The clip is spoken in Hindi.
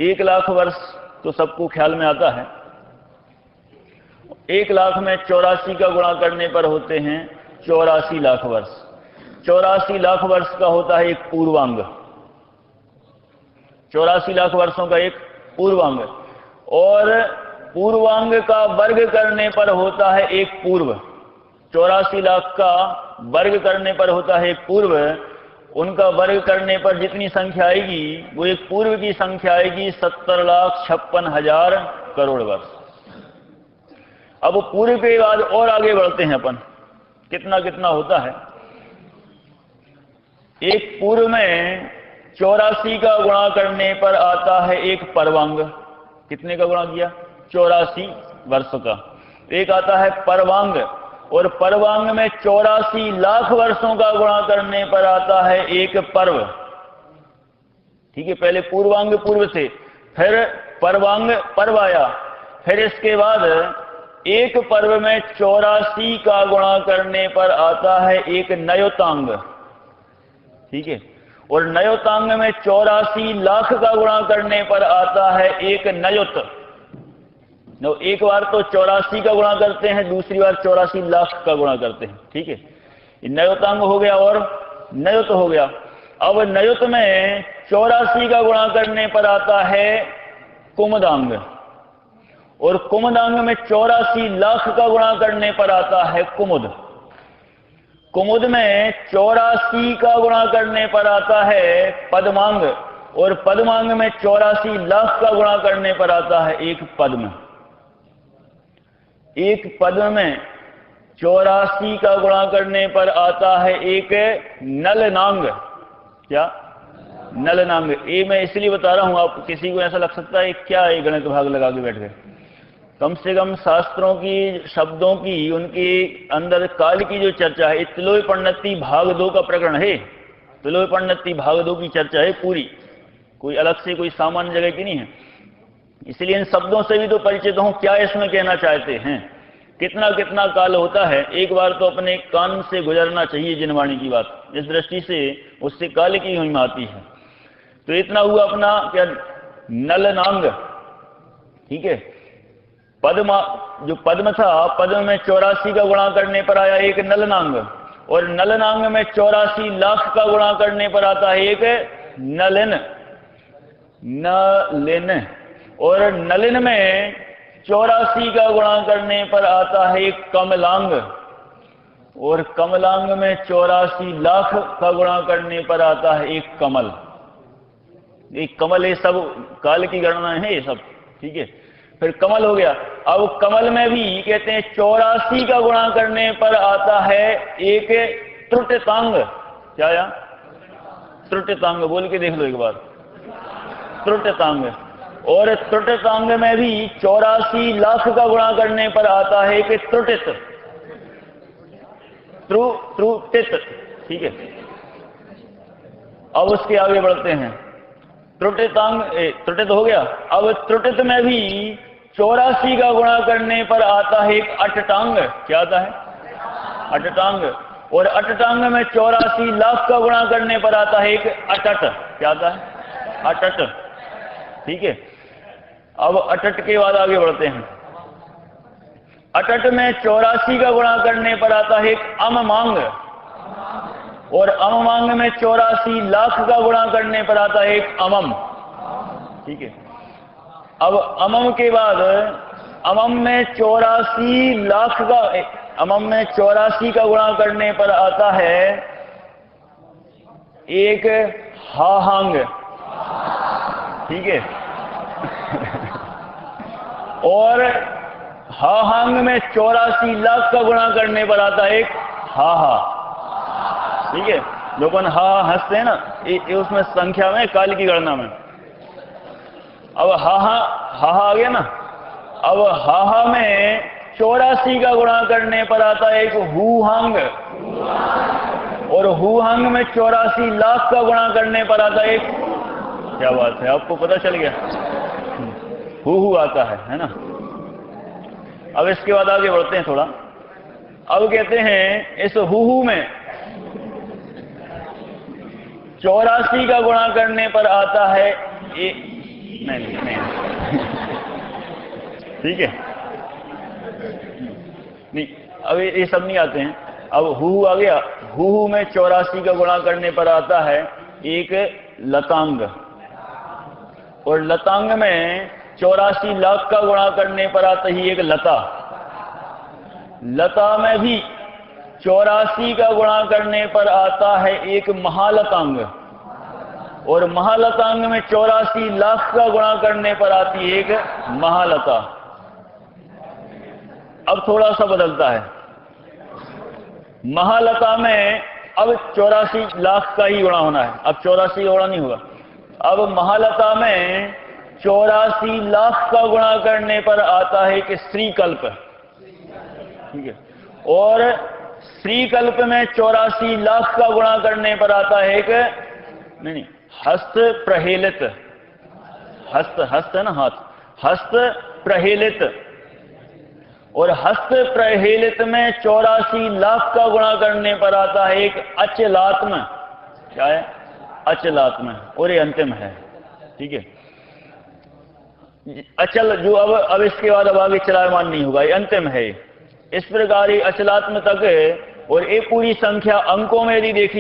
1,00,000 वर्ष तो सबको ख्याल में आता है। 1,00,000 में 84 का गुणा करने पर होते हैं 84 लाख वर्ष। 84 लाख वर्ष का होता है एक पूर्वांग, 84 लाख वर्षों का एक पूर्वांग, और पूर्वांग का वर्ग करने पर होता है एक पूर्व। 84 लाख का वर्ग करने पर होता है एक पूर्व, उनका वर्ग करने पर जितनी संख्या आएगी वो एक पूर्व की संख्या आएगी 70,56,000 करोड़ वर्ष। अब पूर्व के बाद और आगे बढ़ते हैं अपन, कितना कितना होता है। एक पूर्व में 84 का गुणा करने पर आता है एक परवांग। कितने का गुणा किया? 84 वर्ष का। एक आता है परवांग, और परवांग में 84 लाख वर्षों का गुणा करने पर आता है एक पर्व। ठीक है, पहले पूर्वांग पूर्व थे, फिर परवांग पर्व आया, फिर इसके बाद एक पर्व में 84 का गुणा करने पर आता है एक नयोतांग। ठीक है, और नयोतांग में 84 लाख का गुणा करने पर आता है एक नयोत। एक बार तो 84 का गुणा करते हैं, दूसरी बार 84 लाख का गुणा करते हैं। ठीक है, नयोतांग हो गया और नयोत हो गया। अब नयोत में 84 का गुणा करने पर आता है कुमदांग, और कुमदांग में 84 लाख का गुणा करने पर आता है कुमुद। कुमुद में 84 का गुणा करने पर आता है पद्मांग, और पद्मांग में 84 लाख का गुणा करने पर आता है एक पद्म। एक पद्म में 84 का गुणा करने पर आता है एक नलनांग। क्या? नलनांग। ये मैं इसलिए बता रहा हूं, आप किसी को ऐसा लग सकता है क्या ये गणित भाग लगा के बैठ गए। कम से कम शास्त्रों की, शब्दों की, उनके अंदर काल की जो चर्चा है, तिलोय पण्णति भाग 2 का प्रकरण है। तिलोय पण्णति भाग 2 की चर्चा है पूरी, कोई अलग से कोई सामान्य जगह की नहीं है। इसलिए इन शब्दों से भी तो परिचित हूं, क्या इसमें कहना चाहते हैं, कितना कितना काल होता है। एक बार तो अपने कान से गुजरना चाहिए जिनवाणी की बात, इस दृष्टि से उससे काल की महिमा आती है। तो इतना हुआ अपना क्या, नलनांग। ठीक है, पद्म, जो पद्म था, पद्म में 84 का गुणा करने पर आया एक नलनांग, और नलनांग में 84 लाख का गुणा करने पर आता है एक नलिन। नलिन, और नलिन में 84 का गुणा करने पर आता है एक कमलांग, और कमलांग में 84 लाख का गुणा करने पर आता है एक कमल। एक कमल, ये सब काल की गणना है ये सब। ठीक है, फिर कमल हो गया। अब कमल में भी कहते हैं 84 का गुणा करने पर आता है एक त्रुटितांग। क्या या? त्रुटितांग। बोल के देख लो एक बार, त्रुटितांग। और त्रुटितांग में भी 84 लाख का गुणा करने पर आता है एक त्रुटित। त्रुटित। ठीक है, अब उसके आगे बढ़ते हैं। त्रुटितांग, त्रुटित हो गया। अब त्रुटित में भी 84 का गुणा करने पर आता है एक अटटांग। क्या आता है? अटटांग। और अटटांग में 84 लाख का गुणा करने पर आता है एक अटट। क्या आता है? अटट। ठीक है, अब अटट के बाद आगे बढ़ते हैं। अटट में 84 का गुणा करने पर आता है एक अममांग, और अममांग में 84 लाख का गुणा करने पर आता है एक अमम। ठीक है, अब अमम के बाद अमम में 84 लाख का, अमम में 84 का गुणा करने पर आता है एक हाहांग। ठीक है, और हाहांग में 84 लाख का गुणा करने पर आता है एक हाहा। ठीक है, लोग हा हंसते हैं ना, ये उसमें संख्या में, काल की गणना में। अब हाहा आ गया ना। अब हाहा में 84 का गुणा करने पर आता है एक हुहांग, और हुहांग में 84 लाख का गुणा करने पर आता है एक, क्या बात है, आपको पता चल गया, हु आता है ना। अब इसके बाद आगे बढ़ते हैं थोड़ा। अब कहते हैं इस हु में 84 का गुणा करने पर आता है नहीं नहीं ठीक है, नहीं अब ये सब नहीं आते हैं। अब हु आ गया, हु में 84 का गुणा करने पर आता है एक लतांग, और लतांग में 84 लाख का गुणा करने पर आता ही एक लता। लता में भी 84 का गुणा करने पर आता है एक महालतांग, और महालतांग में 84 लाख का गुणा करने पर आती है एक महालता। अब थोड़ा सा बदलता है, महालता में अब 84 लाख का ही गुणा होना है, अब 84 का गुणा नहीं होगा। अब महालता में 84 लाख का गुणा करने पर आता है एक स्त्रीकल्प, ठीक है, और स्त्रीकल्प में 84 लाख का गुणा करने पर आता है एक नहीं हस्त प्रहेलित, हस्त है ना हाथ, हस्त प्रहेलित, और हस्त प्रहेलित में 84 लाख का गुणा करने पर आता है एक अचलात्म। क्या है? अचलात्म, और ये अंतिम है, ठीक है। अचल जो अब इसके बाद अब आगे चलायमान नहीं होगा, ये अंतिम है। इस प्रकार ये अचलात्म तक है, और ये पूरी संख्या अंकों में यदि देखी